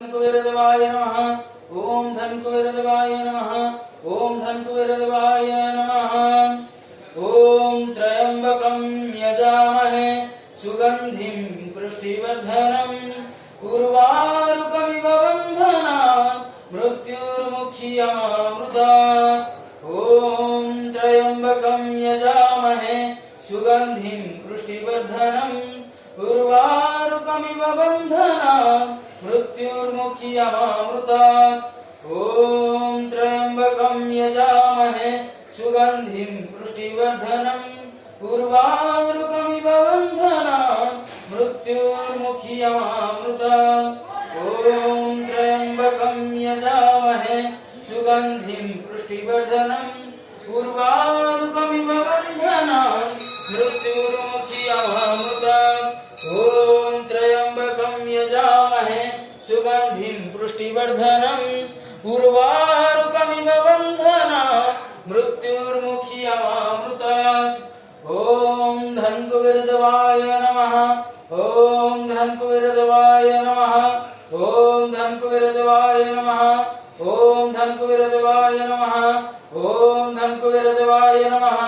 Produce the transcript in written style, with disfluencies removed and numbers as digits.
धन्कुबेरदेवाय नमः। ओम धन्कुबेरदेवाय नमः। ओम धन्कुबेरदेवाय नमः। ओम त्र्यंबकं यजामहे सुगंधिं पुष्टिवर्धनम् उर्वारुकमिव बन्धनात् मृत्युर्मुक्षीयमामृतात्। ओम त्र्यंबकं यजामहे सुगंधिं पुष्टिवर्धनम् उर्वारुकमिव बन्धनात् मृत्युर्मुक्षीयमामृतात्। ओम त्र्यंबकं यजामहे सुगंधिं पुष्टिवर्धनम् उर्वारुकमिव बन्धनात् मृत्युर्मुक्षीयमामृतात्। ओम त्र्यंबकं यजामहे सुगंधिं पुष्टिवर्धनम् उर्वारुकमिव बन्धनात् मृत्युर्मुक्षीयमामृतात्। ओम त्र्यंबकं यजामहे सुगंधिं पुष्टिवर्धनम् उर्वारुकमिव बन्धनात् मृत्युर्मुक्षीयमामृतात्। ओम धन्कुबेरदेवाय नमः। ओम धन्कुबेरदेवाय नमः। ओम धन्कुबेरदेवाय नमः। ओम धन्कुबेरदेवाय नमः। ओम धन्कुबेरदेवाय नमः।